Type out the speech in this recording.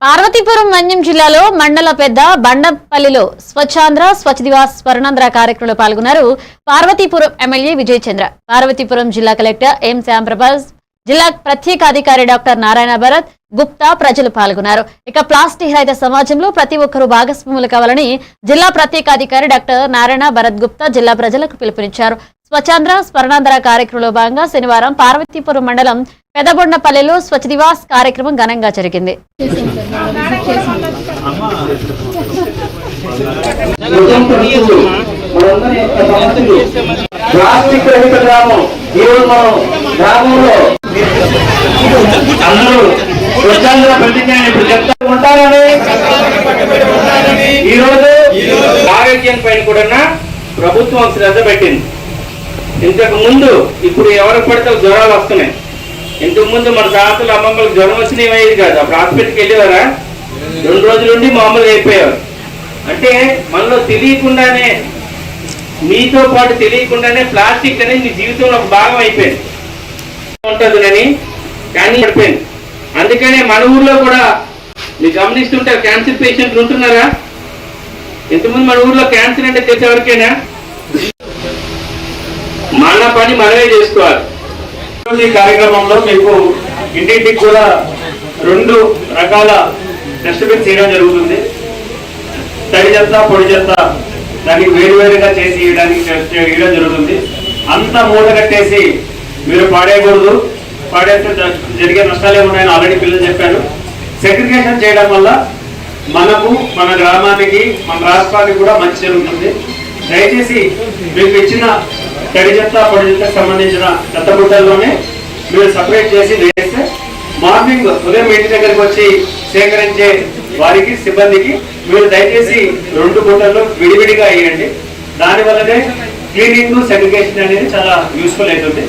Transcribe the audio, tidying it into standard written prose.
పార్వతీపురం మన్యం జిల్లాలో మండల పెద్ద బండపల్లిలో స్వచ్ఛాంధ్ర స్వచ్ఛ దివాస్ స్వర్ణాంధ్ర కార్యక్రమంలో పాల్గొన్నారు పార్వతీపురం ఎమ్మెల్యే విజయ్ చంద్ర, పార్వతీపురం జిల్లా కలెక్టర్ ఎం శ్యాంప్రభాస్, జిల్లా ప్రత్యేక అధికారి డాక్టర్ నారాయణ భరత్ గుప్తా ప్రజలు పాల్గొన్నారు. ఇక ప్లాస్టిక్ రహిత సమాజంలో ప్రతి ఒక్కరూ భాగస్వాములు కావాలని జిల్లా ప్రత్యేక అధికారి డాక్టర్ నారాయణ భరత్ గుప్తా జిల్లా ప్రజలకు పిలుపునిచ్చారు. స్వచ్ఛాంధ్ర స్వర్ణాంధ్ర కార్యక్రమంలో భాగంగా శనివారం పార్వతీపురం మండలం పెదబొండపల్లిలో స్వచ్ఛ దివాస్ కార్యక్రమం ఘనంగా జరిగింది. ప్లాస్టిక్ రహిత గ్రామం ఈరోజు మనం గ్రామంలో అందరూ స్వచ్ఛంద ప్రతిజ్ఞ ఇప్పుడు చెప్తా ఉంటారని ఈరోజు ఆరోగ్యం పైన కూడా ప్రభుత్వం శ్రద్ధ పెట్టింది. ఇంతకు ముందు ఇప్పుడు ఎవరికి పడితే జ్వరాలు వస్తున్నాయి. ఇంతకు ముందు మన తాతలు అమ్మమ్మలకు జ్వరం వచ్చినా ఏమయ్యేది కాదు. అప్పుడు హాస్పిటల్కి వెళ్ళేవారా, 2 రోజుల నుండి మామూలుగా అయిపోయేవారు. అంటే మనలో తెలియకుండానే, మీతో పాటు తెలియకుండానే ప్లాస్టిక్ అనేది మీ జీవితంలో ఒక భాగం అయిపోయింది ఉంటుందని కానీ పడిపోయింది. అందుకనే మన ఊర్లో కూడా మీరు గమనిస్తుంటారు, క్యాన్సర్ పేషెంట్లు ఉంటున్నారా? ఇంతకుముందు మన ఊర్లో క్యాన్సర్ అంటే తెలిసే ఎవరికైనా మన పని మనమే చేసుకోవాలి. ఈ కార్యక్రమంలో మీకు ఇంటింటికి కూడా 2 రకాల డస్ట్బిన్స్ చేయడం జరుగుతుంది. తడి చెత్త, పొడి చెత్త దానికి వేరువేరుగా చేసి ఇవ్వడం జరుగుతుంది. అంతా మూట కట్టేసి మీరు పాడేయకూడదు, పాడేస్తే జరిగే నష్టాలు ఏమున్నాయని ఆల్రెడీ పిల్లలు చెప్పారు. సెగ్రిగేషన్ చేయడం వల్ల మనకు, మన గ్రామానికి, మన రాష్ట్రానికి కూడా మంచి జరుగుతుంది. దయచేసి మీకు ఇచ్చిన తడి చెత్త, పొడి చెత్తకు సంబంధించిన చెత్త బుట్టల్లోనే మీరు సపరేట్ చేసి వేస్తే మార్నింగ్ ఉదయం ఇంటి దగ్గరికి వచ్చి సేకరించే వారికి, సిబ్బందికి మీరు దయచేసి 2 బుట్టల్లో విడివిడిగా వేయండి. దానివల్లనే క్లీనింగ్, సెగ్రిగేషన్ అనేది చాలా యూస్ఫుల్ అవుతుంది.